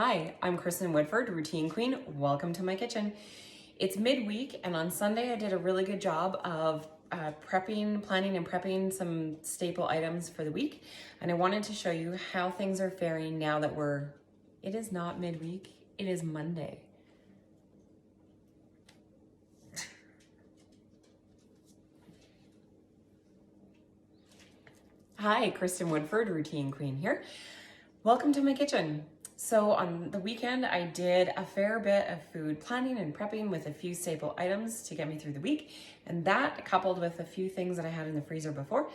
Hi, I'm Kristen Woodford, Routine Queen. Welcome to my kitchen. It's midweek, and on Sunday I did a really good job of planning and prepping some staple items for the week. And I wanted to show you how things are faring now that it is not midweek, it is Monday. Hi, Kristen Woodford, Routine Queen here. Welcome to my kitchen. So on the weekend, I did a fair bit of food planning and prepping with a few staple items to get me through the week. And that, coupled with a few things that I had in the freezer before,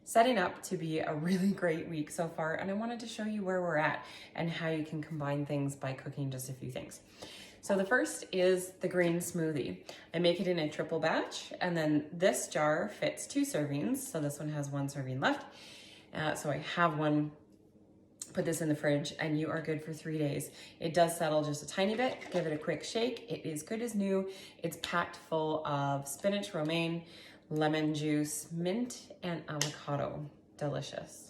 setting up to be a really great week so far. And I wanted to show you where we're at and how you can combine things by cooking just a few things. So the first is the green smoothie. I make it in a triple batch, and then this jar fits 2 servings. So this one has 1 serving left. So I have one. Put this in the fridge and you are good for 3 days. It does settle just a tiny bit. Give it a quick shake. It is good as new. It's packed full of spinach, romaine, lemon juice, mint, and avocado. Delicious.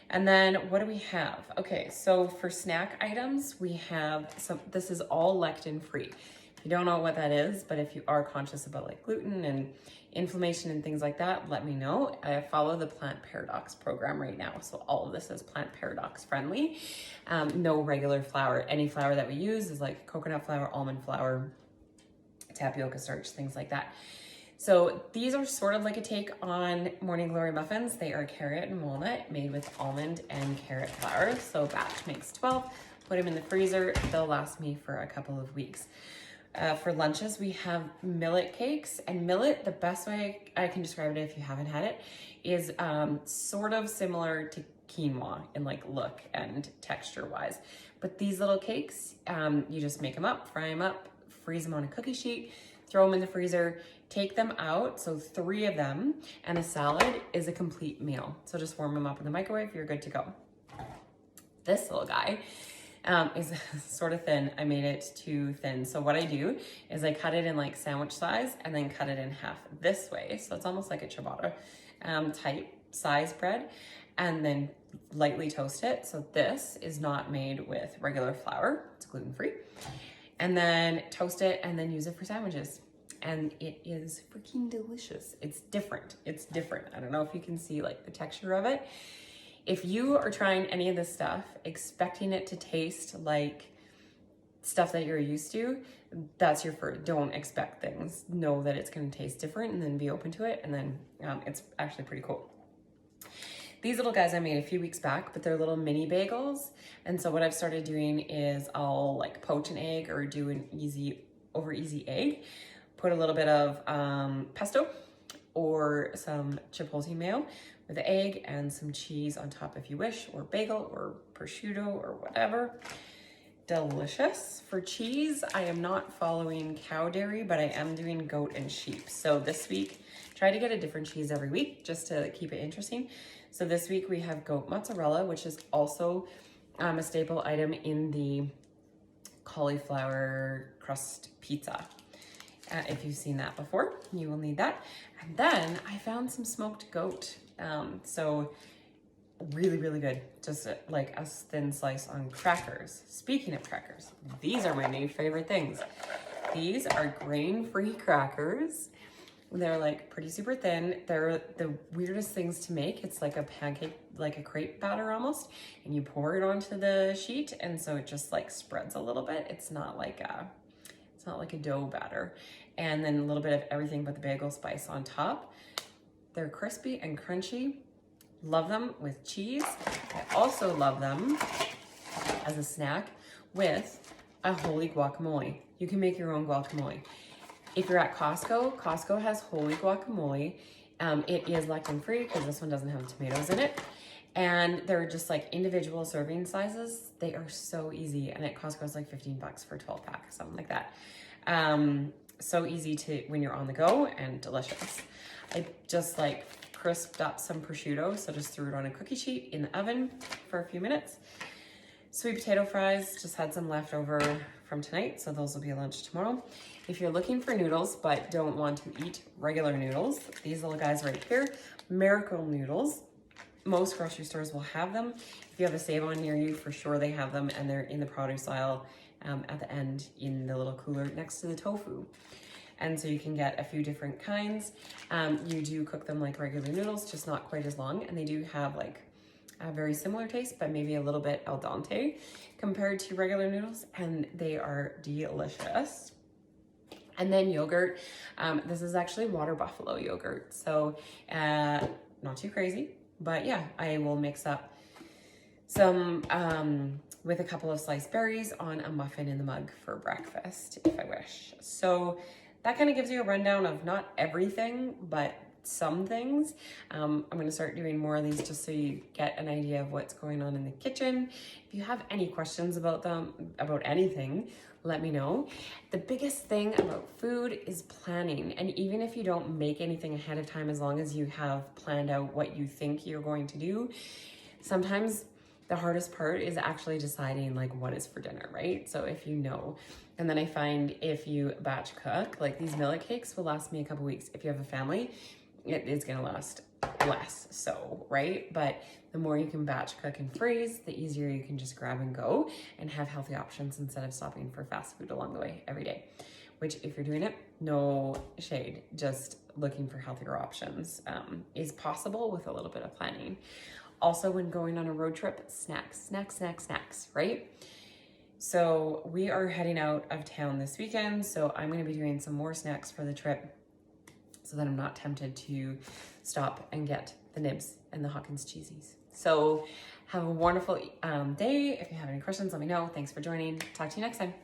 And then what do we have? Okay, so for snack items, we have this is all lectin free. You don't know what that is, but if you are conscious about like gluten and inflammation and things like that, let me know. I follow the Plant Paradox program right now, so all of this is Plant Paradox friendly. No regular flour. Any flour that we use is like coconut flour, almond flour, tapioca starch, things like that. So these are sort of like a take on Morning Glory muffins. They are carrot and walnut made with almond and carrot flour. So batch makes 12. Put them in the freezer. They'll last me for a couple of weeks. For lunches, we have millet cakes, and millet, the best way I can describe it if you haven't had it, is sort of similar to quinoa in like look and texture wise. But these little cakes, you just make them up, fry them up, freeze them on a cookie sheet, throw them in the freezer, take them out. So 3 of them, and a salad is a complete meal. So just warm them up in the microwave, you're good to go. This little guy is sort of thin. I made it too thin. So what I do is I cut it in like sandwich size and then cut it in half this way. So it's almost like a ciabatta type size bread, and then lightly toast it. So this is not made with regular flour. It's gluten-free. And then toast it and then use it for sandwiches. And it is freaking delicious. It's different. It's different. I don't know if you can see like the texture of it. If you are trying any of this stuff, expecting it to taste like stuff that you're used to, that's your first. Don't expect things. Know that it's going to taste different and then be open to it. And then it's actually pretty cool. These little guys I made a few weeks back, but they're little mini bagels. And so what I've started doing is I'll like poach an egg or do an over easy egg. Put a little bit of pesto or some chipotle mayo with the egg and some cheese on top if you wish, or bagel or prosciutto or whatever. Delicious. For cheese, I am not following cow dairy, but I am doing goat and sheep. So this week, try to get a different cheese every week just to keep it interesting. So this week we have goat mozzarella, which is also a staple item in the cauliflower crust pizza. If you've seen that before, you will need that. And then I found some smoked goat. So really, really good. Just like a thin slice on crackers. Speaking of crackers, these are my new favorite things. These are grain-free crackers. They're like pretty super thin. They're the weirdest things to make. It's like a pancake, like a crepe batter almost, and you pour it onto the sheet, and so it just like spreads a little bit. It's not like a dough batter. And then a little bit of everything but the bagel spice on top. They're crispy and crunchy. Love them with cheese. I also love them as a snack with a holy guacamole. You can make your own guacamole. If you're at Costco, Costco has holy guacamole. It is lectin free because this one doesn't have tomatoes in it. And they're just like individual serving sizes. They are so easy. And at Costco, it's like 15 bucks for 12 pack, something like that. So easy to when you're on the go and delicious. I just like crisped up some prosciutto, so just threw it on a cookie sheet in the oven for a few minutes. Sweet potato fries, just had some leftover from tonight, so those will be lunch tomorrow. If you're looking for noodles but don't want to eat regular noodles, these little guys right here, Miracle noodles. most grocery stores will have them. If you have a Save-On near you, for sure they have them, and they're in the produce aisle at the end in the little cooler next to the tofu. And so you can get a few different kinds. You do cook them like regular noodles, just not quite as long, and they do have like a very similar taste, but maybe a little bit al dente compared to regular noodles, and they are delicious. And then yogurt. This is actually water buffalo yogurt, so not too crazy, but yeah, I will mix up some with a couple of sliced berries on a muffin in the mug for breakfast if I wish. So that kind of gives you a rundown of not everything, but some things. I'm going to start doing more of these just so you get an idea of what's going on in the kitchen. If you have any questions about them, about anything, let me know. The biggest thing about food is planning. And even if you don't make anything ahead of time, as long as you have planned out what you think you're going to do, sometimes the hardest part is actually deciding like what is for dinner, right? So if you know, and then I find if you batch cook, like these millet cakes will last me a couple weeks. If you have a family, it is gonna last less so, right? But the more you can batch cook and freeze, the easier you can just grab and go and have healthy options instead of stopping for fast food along the way every day. Which if you're doing it, no shade, just looking for healthier options is possible with a little bit of planning. Also, when going on a road trip, snacks, right? So we are heading out of town this weekend, so I'm gonna be doing some more snacks for the trip so that I'm not tempted to stop and get the nibs and the Hawkins cheesies. So have a wonderful day. If you have any questions, let me know. Thanks for joining. Talk to you next time. Bye.